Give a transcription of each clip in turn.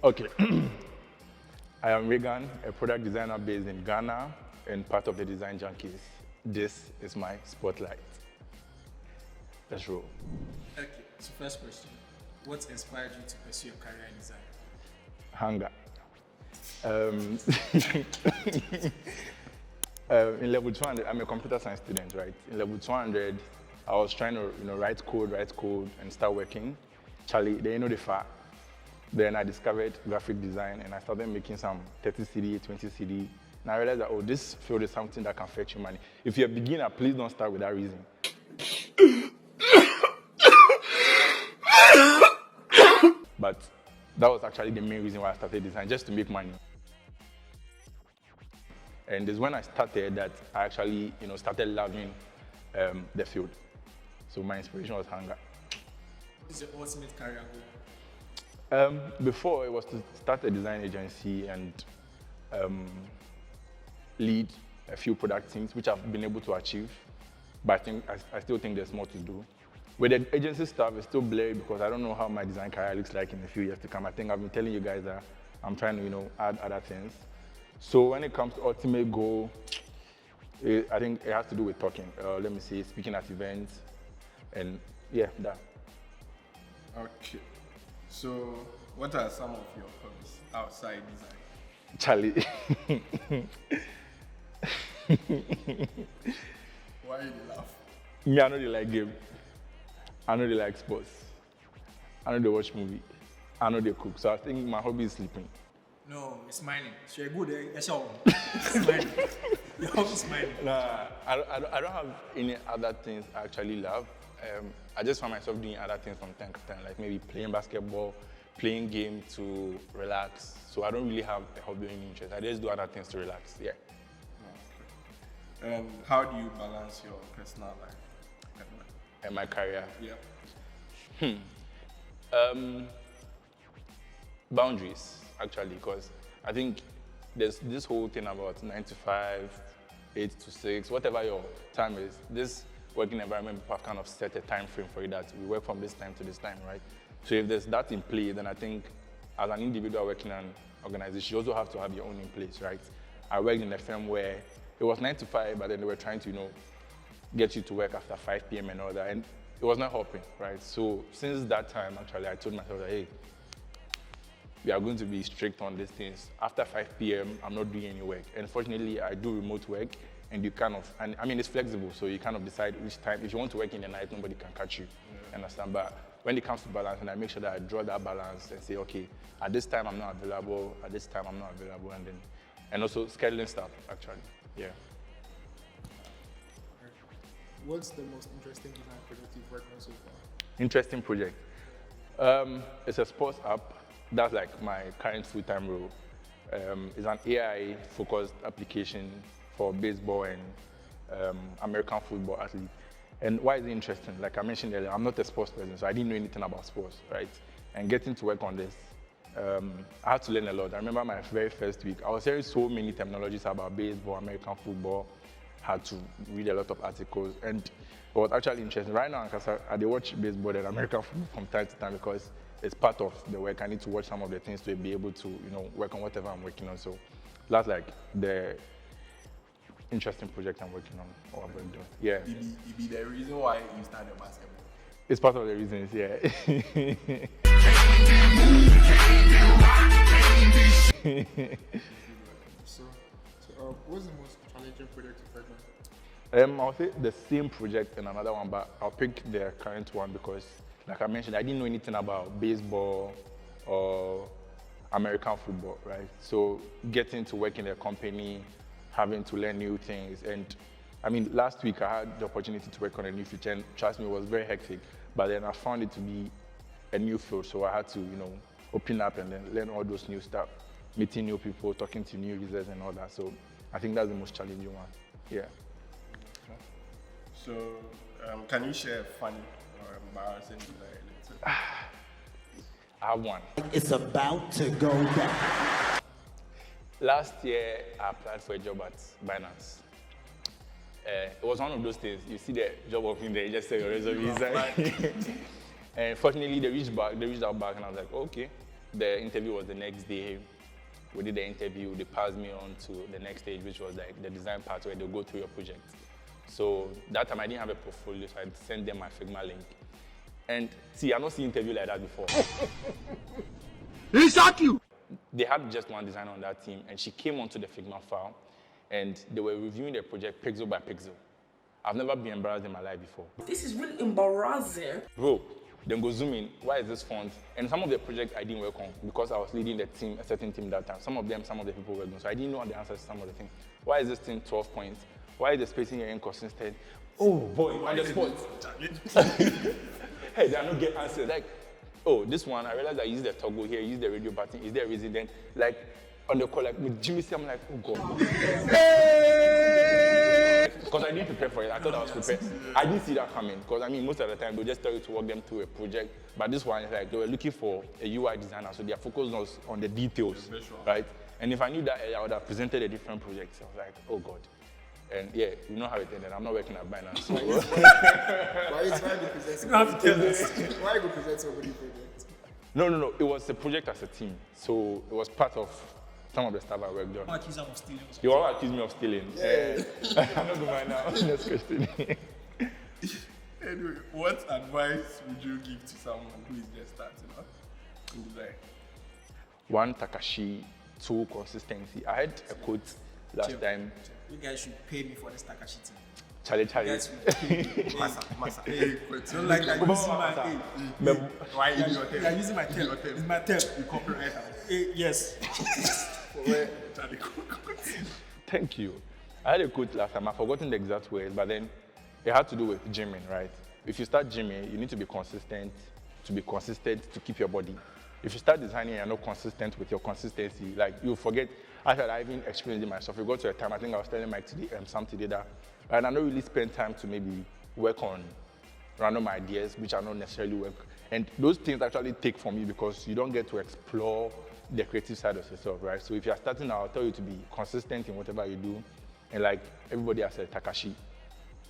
Okay. I am Reagan, a product designer based in Ghana and part of the Design Junkies. This is my spotlight. Let's roll. Okay, so first question. What inspired you to pursue your career in design? Hunger. In level 200, I'm a computer science student, right? In level 200, I was trying to, write code, and start working. Charlie, they know the fact. Then I discovered graphic design and I started making some 30 CD, 20 CD. And I realized that, this field is something that can fetch you money. If you're a beginner, please don't start with that reason. But that was actually the main reason why I started design, just to make money. And it's when I started that I actually, started loving the field. So my inspiration was hunger. What is your ultimate career goal? Before, it was to start a design agency and lead a few product teams, which I've been able to achieve. But I still think there's more to do. With the agency stuff, it's still blurry because I don't know how my design career looks like in a few years to come. I think I've been telling you guys that I'm trying to, add other things. So when it comes to ultimate goal, I think it has to do with talking. Let me see, speaking at events, and yeah, that. Okay. So, what are some of your hobbies outside design? Charlie. Why you laugh? Me, I know they like game. I know they like sports. I know they watch movie. I know they cook. So I think my hobby is sleeping. No, it's mining. So you're good, yes, it's mining. Your hobby is mining. Nah, I don't have any other things I actually love. I just find myself doing other things from time to time, like maybe playing basketball, playing game to relax. So I don't really have a hobby or any interest. I just do other things to relax, yeah. Okay. And how do you balance your personal life And my career? Yeah. Boundaries, actually, because I think there's this whole thing about 9 to 5, 8 to 6, whatever your time is. This working environment, people have kind of set a time frame for you that we work from this time to this time, right? So if there's that in play, then I think as an individual working in an organization, you also have to have your own in place, right? I worked in a firm where it was 9 to 5, but then they were trying to, get you to work after 5 p.m. and all that, and it was not helping, right? So since that time, actually, I told myself that, hey, we are going to be strict on these things. After 5 p.m., I'm not doing any work. And fortunately, I do remote work, and you it's flexible, so you kind of decide which time. If you want to work in the night, nobody can catch you, understand? But when it comes to balance, and I make sure that I draw that balance and say, okay, at this time I'm not available, at this time I'm not available, and also scheduling stuff, actually, yeah. What's the most interesting design project you've worked on so far? Interesting project. It's a sports app. That's like my current full-time role. It's an AI-focused application for baseball and American football athletes. And why is it interesting? Like I mentioned earlier, I'm not a sports person, so I didn't know anything about sports, right? And getting to work on this, I had to learn a lot. I remember my very first week, I was hearing so many terminologies about baseball, American football, had to read a lot of articles, and it was actually interesting. Right now, because I watch baseball and American football from time to time because it's part of the work. I need to watch some of the things to be able to, work on whatever I'm working on. So that's like the interesting project I'm working on or I've been doing. Yeah. It be the reason why you started basketball. It's part of the reasons, yeah. So what's the most challenging project you've worked on? I'll say the same project and another one, but I'll pick the current one because, like I mentioned, I didn't know anything about baseball or American football, right? So getting to work in a company, having to learn new things, and last week I had the opportunity to work on a new feature, and trust me, it was very hectic, but then I found it to be a new field, so I had to, open up and then learn all those new stuff, meeting new people, talking to new users and all that, so I think that's the most challenging one, yeah. So, can you share a funny or embarrassing design? I have one. It's about to go down. Last year, I applied for a job at Binance. It was one of those things, you see the job opening there, you just say your resume inside. And fortunately, they reached out back, and I was like, okay, the interview was the next day. We did the interview, they passed me on to the next stage, which was like the design part where they'll go through your project. So that time I didn't have a portfolio, so I sent them my Figma link. And see, I've not seen interview like that before. He shot you! They had just one designer on that team, and she came onto the Figma file, and they were reviewing the project pixel by pixel. I've never been embarrassed in my life before. This is really embarrassing. Bro, then go zoom in, why is this font? And some of the projects I didn't work on because I was leading the team, a certain team that time. Some of the people were doing, so I didn't know the answers to some of the things. Why is this thing 12 points? Why is the spacing here inconsistent? Oh boy, on the spot. Hey, they are not getting answers. Like, oh, this one, I realized I use the toggle here, use the radio button, is there a resident? Like, on the call, like with Jimmy C, I'm like, oh God. Because I didn't prepare for it. I thought I was prepared. I didn't see that coming. Because I mean, most of the time, they'll just tell you to walk them through a project. But this one is like, they were looking for a UI designer, so their focus was on the details, right? And if I knew that, I would have presented a different project. So I was like, oh God. And yeah, you know how it ended. I'm not working at Binance. So. Why you present Why you present somebody project? No. It was a project as a team. So it was part of some of the stuff I worked on. Why accuse them of stealing? You all accuse me of stealing. I'm not going right now. Next question. Anyway, what advice would you give to someone who is just starting out in design? 1, Takashi. 2, consistency. I had a quote last time. You guys should pay me for this Takashi thing. Charlie. You guys should pay me. Masa. Hey, Don't like that using my why in your You're using my term. It's my term. You copyright her. Yes. Where Charlie Thank you. I had a quote last time. I've forgotten the exact words, but then it had to do with gymming, right? If you start gymming, you need to be consistent to keep your body. If you start designing and you're not consistent with your consistency, like you'll forget. Actually, I even experienced it myself. We got to a time, I think I was telling Mike today, Sam today that, and I don't really spend time to maybe work on random ideas, which are not necessarily work. And those things actually take from you because you don't get to explore the creative side of yourself, right? So if you're starting out, I'll tell you to be consistent in whatever you do. And like everybody has said, Takashi,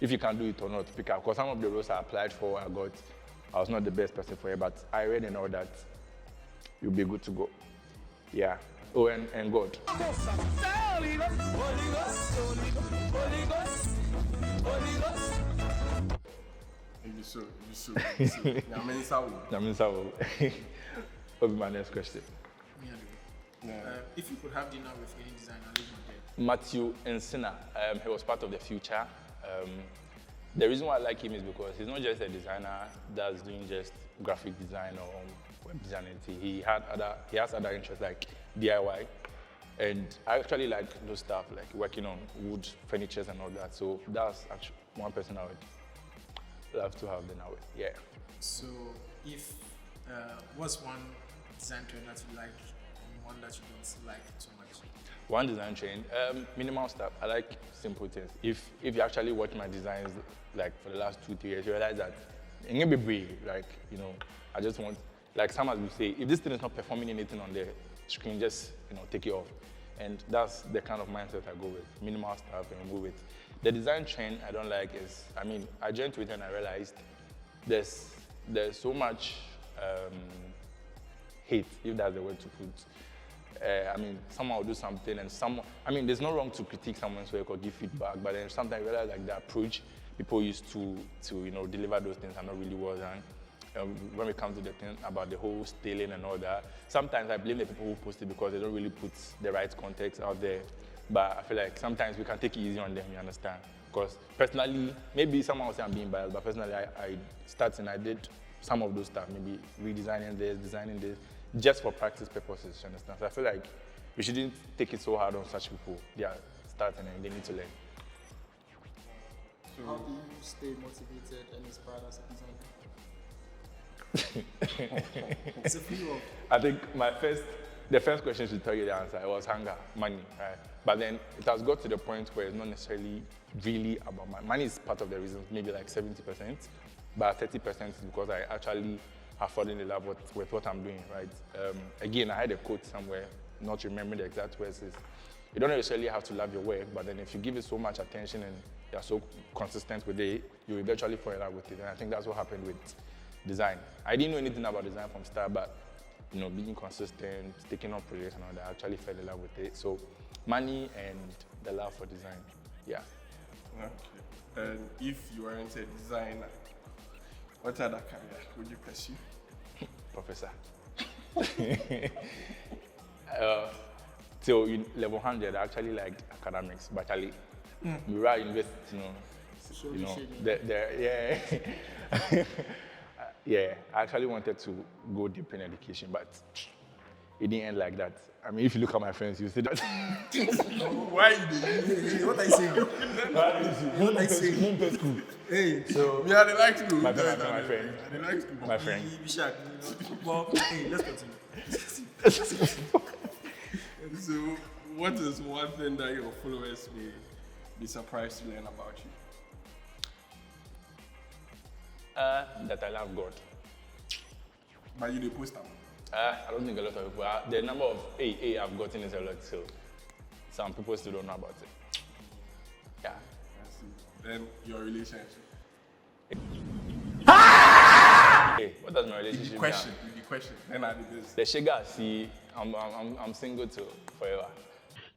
if you can do it or not, pick up. Because some of the roles I applied for, I was not the best person for it, but I read and all that. You'll be good to go. Yeah. Oh, and God. Maybe so. Namensawo. What will be my next question? If you could have dinner with any designer, who's not dead? Matthew Ensina. He was part of the future. The reason why I like him is because he's not just a designer that's doing just graphic design or web design. He has other interests like DIY, and I actually like those stuff like working on wood furnitures and all that. So that's actually one person I would love to have dinner with. Yeah. So, if what's one design trend that you like and one that you don't like so much? One design trend, minimal stuff. I like simple things. If you actually watch my designs like for the last 2-3 years, you realize that it can be brave. Like, you know, I just want, like some as we say, if this thing is not performing anything on the screen, just, you know, take it off. And that's the kind of mindset I go with. Minimal stuff and go with. The design trend I don't like is, I mean, I joined Twitter and I realized there's so much hate, if that's the word to put. I mean, someone will do something and there's no wrong to critique someone's work or give feedback, but then sometimes I realize like the approach people used to you know, deliver those things are not really well done. When we come to the thing about the whole stealing and all that, sometimes I blame the people who post it because they don't really put the right context out there. But I feel like sometimes we can take it easy on them, you understand? Because personally, maybe someone will say I'm being biased, but personally I started and I did some of those stuff, maybe redesigning this, designing this, just for practice purposes, you understand? So I feel like we shouldn't take it so hard on such people. They are starting and they need to learn. So how do you stay motivated and inspired as a designer? It's a free world. I think the first question should tell you the answer. It was hunger, money, right? But then it has got to the point where it's not necessarily really about money. Money is part of the reason, maybe like 70%, but 30% is because I actually have fallen in love with what I'm doing, right? Again, I had a quote somewhere, not remembering the exact words, is you don't necessarily have to love your work, but then if you give it so much attention and you're so consistent with it, you eventually fall in love with it. And I think that's what happened with design. I didn't know anything about design from start, but being consistent, taking on projects and all that, I actually fell in love with it. So money and the love for design, yeah. Okay. And if you weren't a designer, what other career would you pursue? Professor. Till level 100, I actually liked academics, but actually, we were at university, yeah. Yeah, I actually wanted to go deep in education, but it didn't end like that. I mean, if you look at my friends, you see that. Why you What I say? What I say? School. Hey, So, yeah, they like school. my friend. They like school. My friend. Bishak, well, hey, let's continue. So, what is one thing that your followers may be surprised to learn about you? That I love God. But you post them. I don't think a lot of people. The number of AA I've gotten is a lot, so some people still don't know about it. Yeah. I see. Then your relationship. Hey, what does my relationship mean? The question. Then I did this. The sugar, see, I'm single till forever.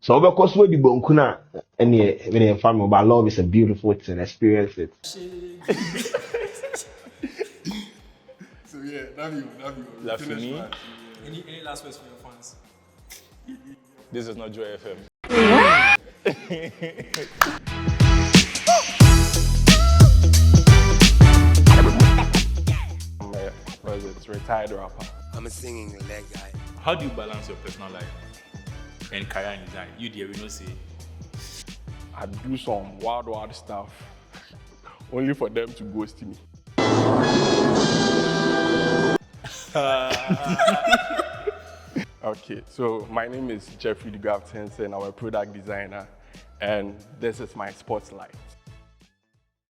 So because we the bonkuna any family, but love is a beautiful thing. Experience it. So yeah, love you. Love for me. Any last words for your fans? This is not Joy FM. Was it retired rapper? I'm a singing leg guy. How do you balance your personal life and career in design? You dear, we don't say. I do some wild stuff, only for them to ghost me. Okay, so my name is Jeffrey DeGraft Henson. I'm a product designer, and this is my spotlight.